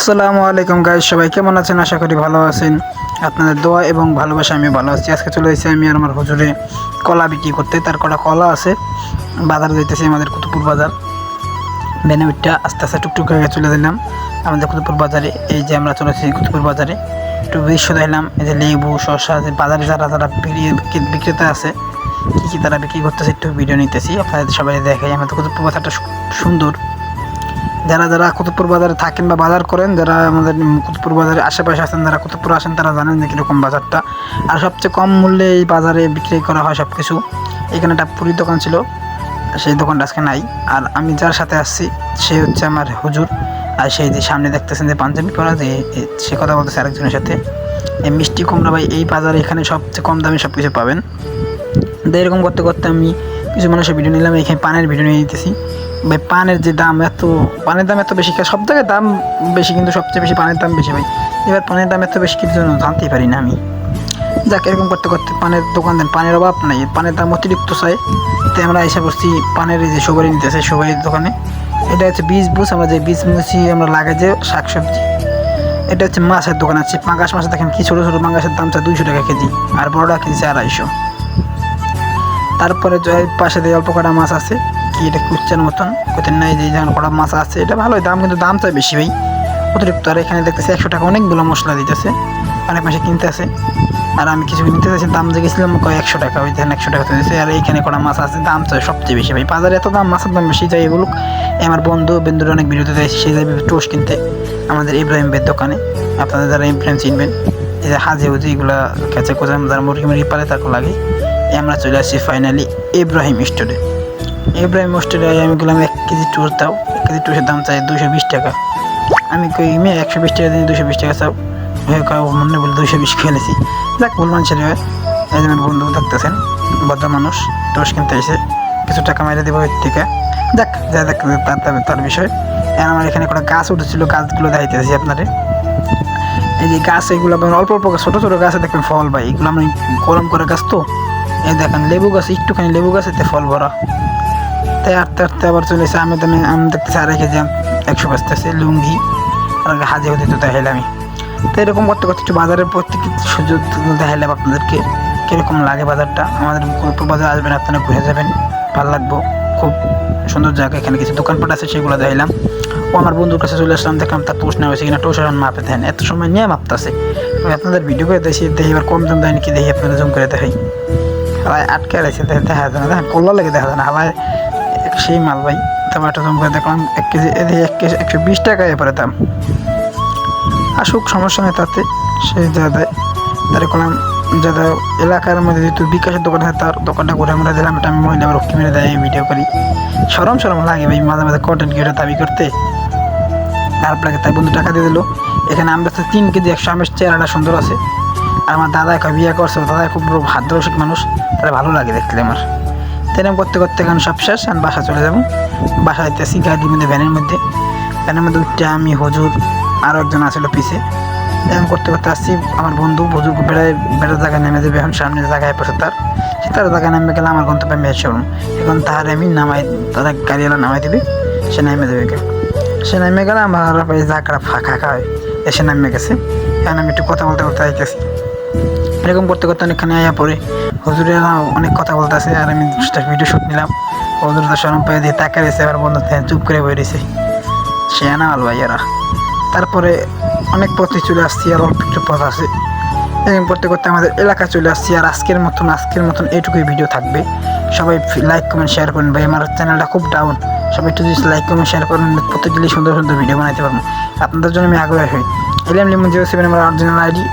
আসসালামু আলাইকুম গাইস, সবাই কেমন আছেন? আশা করি ভালো আছেন। আপনাদের দোয়া এবং ভালোবাসা আমি ভালো আছি। আজকে চলে এসেছি আমি আর আমার হুজুরে কলা বিক্রি করতে। তার কলা আছে, বাজার যাইতেছি আমাদের কুতুবপুর বাজার। বেনিউটটা আস্তে আস্তে টুকটুক করে চলে দিলাম আমাদের কুতুবপুর বাজারে। এই যে আমরা চলে এসেছি কুতুবপুর বাজারে, একটু দৃশ্য দেখলাম। এই যে লেবু, শসা, যে বাজারে যারা বিক্রেতা আছে কী তারা বিক্রি করতেছে, একটু ভিডিও নিতেছি আপনাদের সবাই দেখাই। আমাদের কুতুবপুর বাজারটা সুন্দর। যারা কুতুবপুর বাজারে থাকেন বা বাজার করেন, যারা আমাদের কুতুবপুর বাজারে আশেপাশে আছেন, যারা কুতুবপুর আসেন, তারা জানেন যে কীরকম বাজারটা। আর সবচেয়ে কম মূল্যে এই বাজারে বিক্রি করা হয় সব কিছু। এখানে একটা পুরীর দোকান ছিল, সেই দোকানটা আজকে নাই। আর আমি যার সাথে আসছি সে হচ্ছে আমার হুজুর। আর সেই যে সামনে দেখতেছেন যে পাঞ্জাবি পরা, যে সে কথা বলতেছে আরেকজনের সাথে। এই মিষ্টি কুমড়া ভাই, এই বাজারে এখানে সবচেয়ে কম দামে সব কিছু পাবেন। এরকম করতে করতে আমি কিছু মানুষের ভিডিও নিলাম। এখানে পানের ভিডিও নিয়ে নিতেছি। ভাই পানের যে দাম, পানের দাম এত বেশি, সব জায়গায় দাম বেশি, কিন্তু সবচেয়ে বেশি পানের দাম বেশি ভাই। এবার পানের দাম এত বেশি কিছু জন্য জানতেই পারি না আমি। যাক, এরকম করতে করতে পানের দোকান দেন, পানের অভাব নাই, পানের দাম অতিরিক্ত চাই। তাই আমরা এসে বসছি পানের এই যে সবারই নিতেছে, সবারই দোকানে। এটা হচ্ছে বীজ বুস, আমরা যে বীজ মুছি আমরা লাগাই যে শাকসবজি। এটা হচ্ছে মাছের দোকান আছে, পাঙ্গাস মাছ দেখেন কি ছোটো ছোটো পাঙ্গাসের দাম চায় 200 টাকা কেজি, আর বড়টা কেজি 250। তারপরে পাশে দিয়ে অল্প কটা মাছ আছে, কি এটা কুচ্চার মতন কোথায় নাই, যে যেমন কটা মাছ আছে, এটা ভালোই দাম, কিন্তু দাম চাই বেশি ভাই, অতিরিক্ত। আর এখানে দেখতেছি 100 টাকা অনেকগুলো মশলা দিতেছে, অনেক মাসে কিনতে আছে। আর আমি কিছু নিতে চাইছি, দাম যে গেছিলাম 100 টাকা, ওই দেখেন 100 টাকা দিতেছে। আর এইখানে কটা মাছ আছে, দাম চাই সবচেয়ে বেশি ভাই। বাজারে এত দাম, মাছের দাম বেশি। যাই বলুক, আমার বন্ধুরা অনেক ভিডিওতে দেয়, সে যাবে টোস্ট কিনতে আমাদের ইব্রাহিম ভাইয়ের দোকানে। আপনারা যারা ইব্রাহিম চিনবেন, এই যে হাজি হুজি এগুলো খেঁচে কোচা যারা মুরগি পালে তারপর লাগে। আমরা চলে আসছি ফাইনালি ইব্রাহিম স্টোরে। ইব্রাহিম স্টোরে আমি গেলাম 1 কেজি টোস্ট দাও। 1 কেজি টোস্টের দাম চাই 220 টাকা। আমি কই মেয়ে 120 টাকা দিন 220 টাকা চাও, মনে বলে 220 খেলেছি। যাক, ভুল মানুষের হয়। এই যে আমার বন্ধু দেখতেছেন, ভদ্র মানুষ, টোস্ট কিনতে এসে কিছু টাকা মেরে দেবো এর থেকে। যাক, যা দেখ তার বিষয়। আমার এখানে কোনো গাছ উঠেছিল, গাছগুলো দেখাইতেছি আপনারে। এই যে গাছ, এগুলো অল্প অল্প ছোটো ছোটো গাছে দেখবেন ফল ভাই, এগুলো আমি কলম করে গাছ তো। এই দেখেন লেবু গাছ, একটুখানি লেবু গাছ, এতে ফল ভরা। তাই আটতে আটতে আবার চলে এসে আমি দেখতেছি 2.5 কেজি 100 বাজতেছে লুঙ্গি। আর হাজে হতে তো দেখাইলাম আমি। তো এরকম করতে করতে একটু বাজারের প্রত্যেক সুযোগ দেখাইলাম আপনাদেরকে, কীরকম লাগে বাজারটা। আমাদের বাজার আসবেন, আপনারা ঘুরে যাবেন, ভালো লাগবো। খুব সুন্দর জায়গা, এখানে কিছু দোকানপাট আছে, সেগুলো দেখাইলাম। ও আমার বন্ধুর কাছে চলে আসলাম, দেখলাম তার টোস্ট নেওয়া হয়েছে কিনা, টোস্ট এখন মাপে দেন, এত সময় নিয়ে মাপতেছে। আপনাদের ভিডিও করে দেখি এবার কম দাম দেয় নাকি, দেখি আপনাদের জুম করে দেখাই। হাওয়ায় আটকে রয়েছে, দেখা যায় না, দেখেন কল্লা লেগে দেখা যায় না, হাওয়ায় সেই মাল ভাই। তারপর একটা জুম করে দেখলাম 1 কেজি 120 টাকায় এবারে দাম। আসুক, সমস্যা নেই তাতে, সেই যা দেয় তার করলাম। যারা এলাকার মধ্যে যেহেতু বিকাশের দোকান হয়, তার দোকানটা ঘুরে আমরা দিলাম। এটা আমি মহিলা রক্ষী মেরে দেয় ভিডিও করি, সরম লাগে ভাই মাঝে মাঝে কন্টেন্ট ক্রিয়েটার দাবি করতে। খারাপ লাগে, তাই বন্ধু টাকা দিয়ে দিল। এখানে আমরা 3 কেজি 100 আমের চেহারাটা সুন্দর আছে। আর আমার দাদা বিয়ে করছে, দাদা খুব হাস্যরসিক মানুষ, তারা ভালো লাগে দেখলে আমার। তেরম করতে করতে এখন সব শেষ, আমি বাসা চলে যাবো। বাসায় যেতেছি গাড়ির মধ্যে, ভ্যানের মধ্যে উঠতে আমি, হুজুর, আরও একজন আসলো পিছে। এরকম করতে করতে আসছি। আমার বন্ধু হুজুর বেড়ার জায়গায় নেমে যাবে, এখন সামনে জায়গায় পড়ছে তার জায়গায় নেমে গেলে আমার গন্তব্যে মেয়ের শোরুম। এখন তাহারে আমি তারা গাড়িওয়ালা নামাই দেবে, সে নেমে দেবে। সে নেমে গেলে আমার জায়গাটা ফাঁকা হয়, এসে নেমে গেছে। এখন আমি একটু কথা বলতে আইতেছি। এরকম করতে করতে অনেকখানে আয়া পরে হুজুরেরা অনেক কথা বলতেছে, আর আমি ভিডিও শ্যুট নিলাম। হুজুর তো শরম পেয়ে দিয়ে তাকা রয়েছে, আমার বন্ধু চুপ করে বয়ে রয়েছে, সে আনা আল ভাইয়ারা। তারপরে অনেক পথে চলে আসছি, আর অল্প একটু পথ আছে। এরকম করতে করতে আমাদের এলাকায় চলে আসছি। আর আজকের মতন এইটুকুই ভিডিও থাকবে। সবাই লাইক কমেন্ট শেয়ার করুন ভাই, আমার চ্যানেলটা খুব ডাউন। সবাই একটু যদি লাইক কমেন্ট শেয়ার করুন, প্রত্যেক দিনই সুন্দর সুন্দর ভিডিও বানাতে পারবো। আপনাদের জন্য আমি আগ্রহী হই। এলিয়াম লিমন 07 আমার অরিজিনাল আইডি।